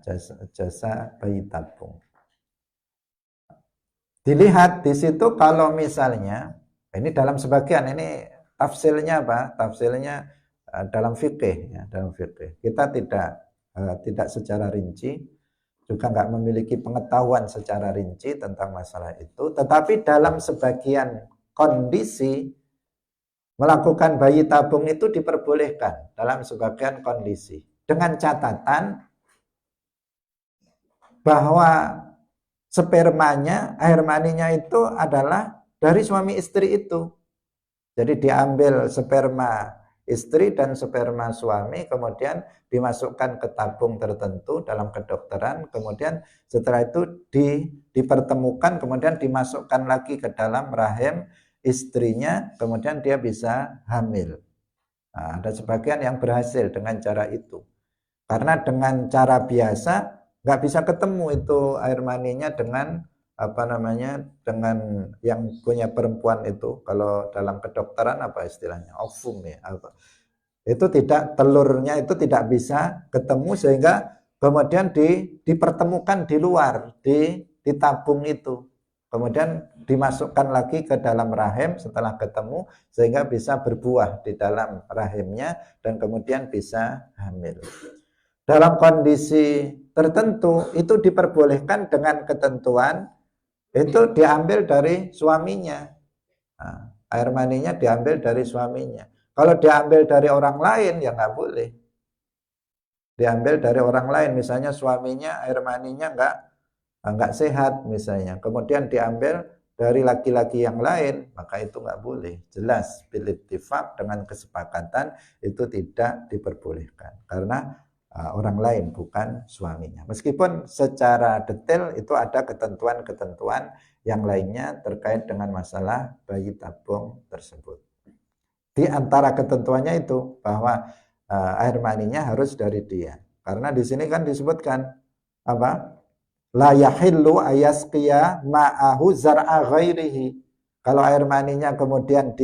Speaker 1: jasa bayi tabung. Dilihat di situ kalau misalnya ini dalam sebagian, ini tafsirnya apa? Tafsirnya dalam fikih, ya, dalam fikih. Kita tidak secara rinci, juga nggak memiliki pengetahuan secara rinci tentang masalah itu. Tetapi dalam sebagian kondisi melakukan bayi tabung itu diperbolehkan dalam sebagian kondisi. Dengan catatan bahwa spermanya, air maninya itu adalah dari suami istri itu. Jadi diambil sperma istri dan sperma suami, kemudian dimasukkan ke tabung tertentu dalam kedokteran, kemudian setelah itu dipertemukan, kemudian dimasukkan lagi ke dalam rahim istrinya, kemudian dia bisa hamil. Nah, ada sebagian yang berhasil dengan cara itu. Karena dengan cara biasa nggak bisa ketemu itu air maninya dengan apa namanya, dengan yang punya perempuan itu. Kalau dalam kedokteran apa istilahnya, ovum ya, apa itu, tidak, telurnya itu tidak bisa ketemu, sehingga kemudian dipertemukan di luar, di tabung itu, kemudian dimasukkan lagi ke dalam rahim setelah ketemu, sehingga bisa berbuah di dalam rahimnya dan kemudian bisa hamil. Dalam kondisi tertentu itu diperbolehkan dengan ketentuan itu diambil dari suaminya. Nah, air maninya diambil dari suaminya. Kalau diambil dari orang lain ya nggak boleh. Diambil dari orang lain, misalnya suaminya air maninya nggak sehat misalnya, kemudian diambil dari laki-laki yang lain, maka itu nggak boleh. Jelas bil ittifaq, dengan kesepakatan itu tidak diperbolehkan karena orang lain bukan suaminya. Meskipun secara detail itu ada ketentuan-ketentuan yang lainnya terkait dengan masalah bayi tabung tersebut. Di antara ketentuannya itu bahwa air maninya harus dari dia. Karena di sini kan disebutkan apa? La yahillu ayasqiya ma'ahu zar'a ghairihi. Kalau air maninya kemudian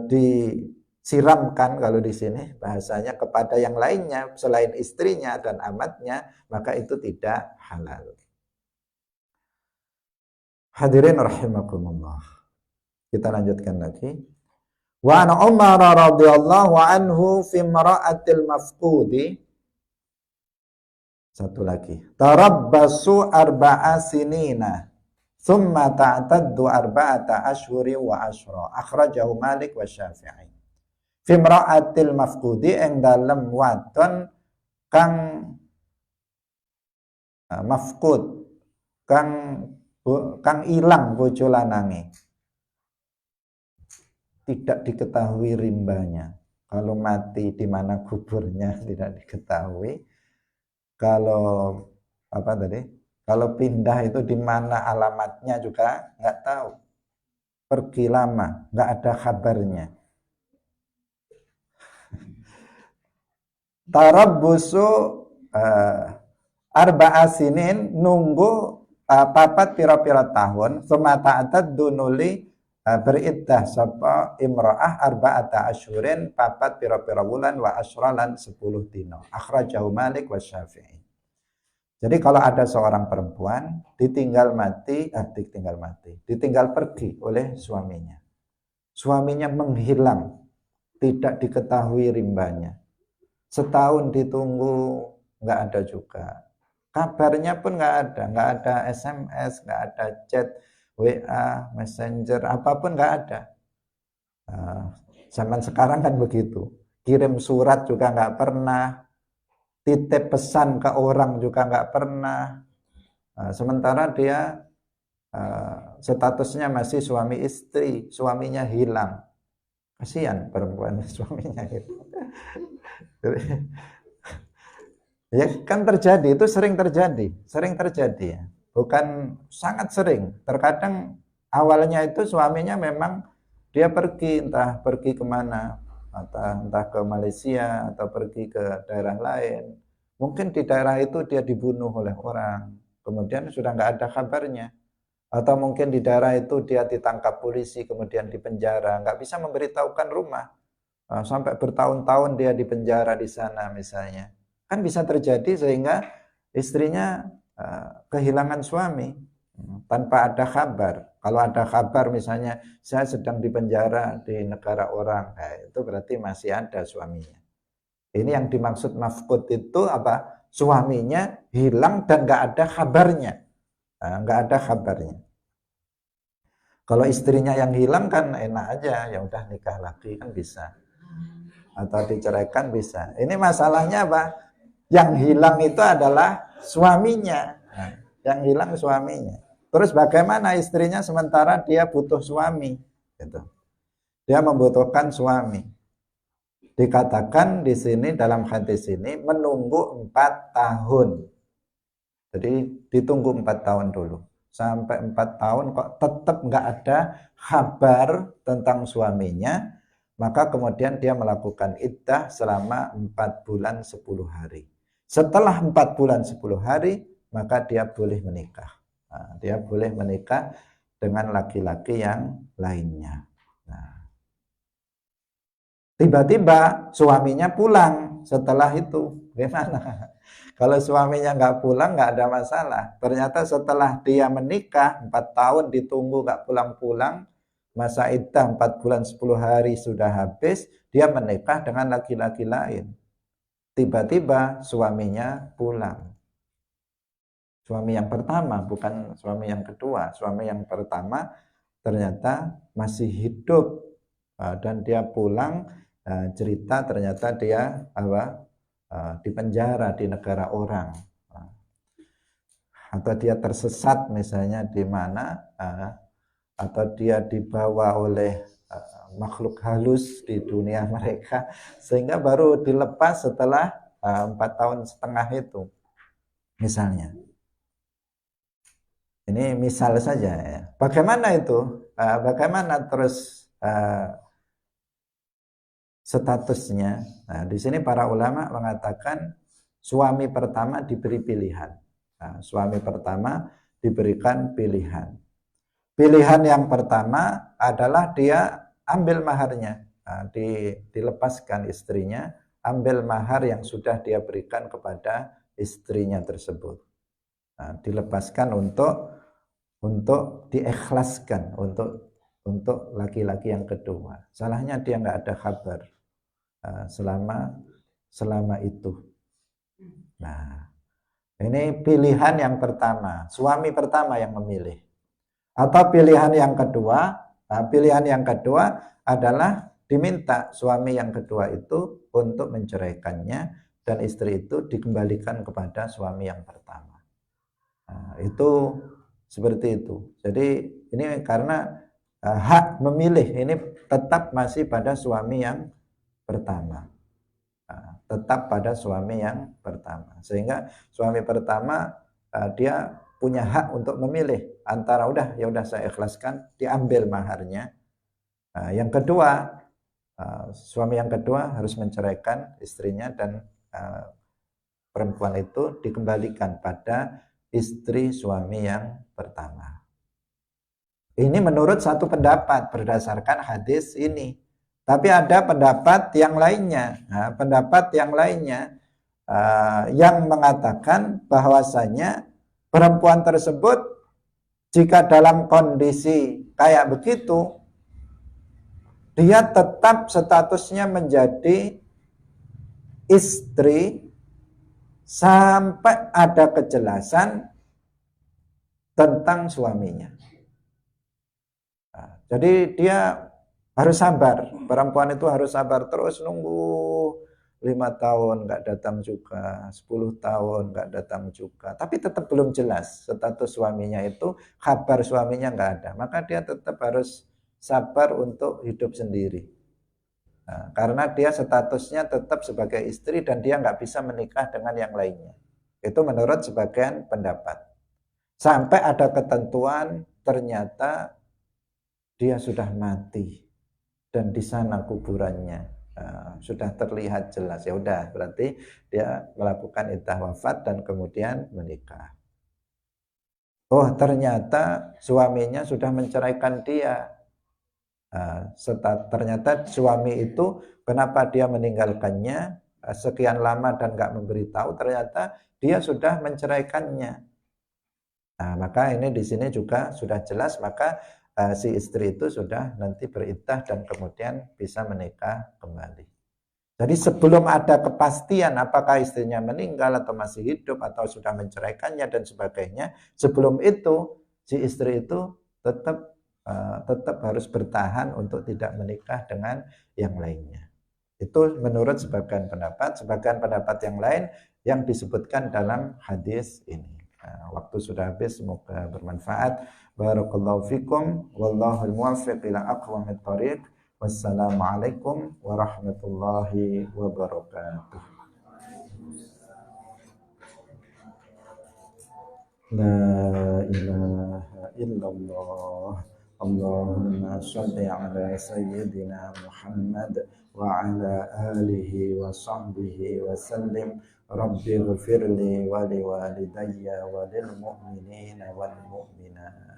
Speaker 1: disiramkan, kalau di sini bahasanya, kepada yang lainnya selain istrinya dan amatnya, maka itu tidak halal. Hadirin rahimakumullah. Kita lanjutkan lagi. Wa an Umar radhiyallahu anhu fi mara'atil mafqudi. Satu lagi. Tarabbasu arba'a sinina. Thumma ta'taddu arba'ata ashhuri wa ashra. Akhrajahu Malik wa Syafi'i. Fimra'atil mafqudi ing dalem wadon kang mafqud, kang ilang bojo lanange. Tidak diketahui rimbanya. Kalau mati di mana kuburnya tidak diketahui. Kalau apa tadi? Kalau pindah itu di mana alamatnya juga nggak tahu. Pergi lama, nggak ada kabarnya. Tarabbusu arba'a sinin, nunggu papat pira-pira tahun, semata atat dunuli beriddah sapa imra'ah arba'ata asyhurin, papat pira-pira bulan, wa asyralan 10 dino. Akhrajahu Malik wa Syafi'i. Jadi kalau ada seorang perempuan ditinggal pergi oleh suaminya. Suaminya menghilang, tidak diketahui rimbanya. Setahun ditunggu, nggak ada juga. Kabarnya pun nggak ada SMS, nggak ada chat, WA, Messenger, apapun nggak ada. Zaman sekarang kan begitu. Kirim surat juga nggak pernah. titip pesan ke orang juga nggak pernah. Sementara dia statusnya masih suami istri, suaminya hilang. Kasihan perempuan suaminya hilang. Ya kan terjadi, itu sering terjadi ya. Bukan sangat sering. Terkadang awalnya itu suaminya memang dia pergi, entah pergi kemana, entah ke Malaysia atau pergi ke daerah lain. Mungkin di daerah itu dia dibunuh oleh orang, kemudian sudah nggak ada kabarnya. Atau mungkin di daerah itu dia ditangkap polisi, kemudian dipenjara, nggak bisa memberitahukan rumah. Sampai bertahun-tahun dia dipenjara di sana misalnya. Kan bisa terjadi sehingga istrinya kehilangan suami tanpa ada kabar. Kalau ada kabar misalnya saya sedang dipenjara di negara orang, itu berarti masih ada suaminya. Ini yang dimaksud mafqud itu apa? Suaminya hilang dan nggak ada kabarnya. Nggak ada kabarnya. Kalau istrinya yang hilang kan enak aja, ya udah nikah lagi kan bisa. Atau diceraikan bisa. Ini masalahnya apa? Yang hilang itu adalah suaminya. Yang hilang suaminya. Terus bagaimana istrinya sementara dia butuh suami? Gitu. Dia membutuhkan suami. Dikatakan di sini dalam hadis ini menunggu 4 tahun. Jadi ditunggu 4 tahun dulu. Sampai 4 tahun kok tetap nggak ada kabar tentang suaminya, maka kemudian dia melakukan iddah selama 4 bulan 10 hari. Setelah 4 bulan 10 hari, maka dia boleh menikah. Dia boleh menikah dengan laki-laki yang lainnya. Tiba-tiba suaminya pulang setelah itu. Gimana? Kalau suaminya nggak pulang, nggak ada masalah. Ternyata setelah dia menikah, 4 tahun ditunggu nggak pulang-pulang, masa iddah 4 bulan 10 hari sudah habis, dia menikah dengan laki-laki lain. Tiba-tiba suaminya pulang. Suami yang pertama, bukan suami yang kedua. Suami yang pertama ternyata masih hidup dan dia pulang. Cerita ternyata dia di penjara di negara orang, atau dia tersesat misalnya di mana, atau dia dibawa oleh makhluk halus di dunia mereka sehingga baru dilepas setelah 4 tahun setengah itu misalnya. Ini misal saja ya. Bagaimana itu? Bagaimana terus statusnya? Nah, di sini para ulama mengatakan suami pertama diberi pilihan. Suami pertama diberikan pilihan. Pilihan yang pertama adalah dia ambil maharnya, dilepaskan istrinya, ambil mahar yang sudah dia berikan kepada istrinya tersebut. Dilepaskan untuk diikhlaskan untuk laki-laki yang kedua. Salahnya dia nggak ada kabar selama itu. Nah, ini pilihan yang pertama, suami pertama yang memilih. Atau pilihan yang kedua, adalah diminta suami yang kedua itu untuk menceraikannya dan istri itu dikembalikan kepada suami yang pertama. Nah, itu seperti itu. Jadi ini karena hak memilih ini tetap masih pada suami yang pertama. Tetap pada suami yang pertama. Sehingga suami pertama dia punya hak untuk memilih antara ya udah saya ikhlaskan, diambil maharnya. Yang kedua, suami yang kedua harus menceraikan istrinya dan perempuan itu dikembalikan pada istri suami yang pertama. Ini menurut satu pendapat berdasarkan hadis ini. Tapi ada pendapat yang lainnya. Yang mengatakan bahwasanya perempuan tersebut jika dalam kondisi kayak begitu, dia tetap statusnya menjadi istri sampai ada kejelasan tentang suaminya. Jadi dia harus sabar, perempuan itu harus sabar terus nunggu 5 tahun nggak datang juga, 10 tahun nggak datang juga, tapi tetap belum jelas status suaminya itu, kabar suaminya nggak ada, maka dia tetap harus sabar untuk hidup sendiri. Nah, karena dia statusnya tetap sebagai istri dan dia nggak bisa menikah dengan yang lainnya. Itu menurut sebagian pendapat. Sampai ada ketentuan ternyata dia sudah mati dan di sana kuburannya. Sudah terlihat jelas, ya udah berarti dia melakukan iddah wafat dan kemudian menikah. Oh, ternyata suaminya sudah menceraikan dia. Ternyata suami itu kenapa dia meninggalkannya sekian lama dan nggak memberitahu, ternyata dia sudah menceraikannya. Nah, maka ini di sini juga sudah jelas, maka si istri itu sudah nanti beriddah dan kemudian bisa menikah kembali. Jadi sebelum ada kepastian apakah istrinya meninggal atau masih hidup atau sudah menceraikannya dan sebagainya, sebelum itu si istri itu tetap harus bertahan untuk tidak menikah dengan yang lainnya. Itu menurut sebagian pendapat yang lain yang disebutkan dalam hadis ini. Waktu sudah habis, semoga bermanfaat. Barakallahu fikum, wallahul muwaffiq ila aqwamit thoriq. Wassalamualaikum warahmatullahi wabarakatuh. La ilaha illallah. Allahumma shalli ala sayyidina Muhammad wa ala alihi wa sahbihi wa sallim. Rabbi ghfirli wa liwalidayya wa lil mu'minina wal mu'minat.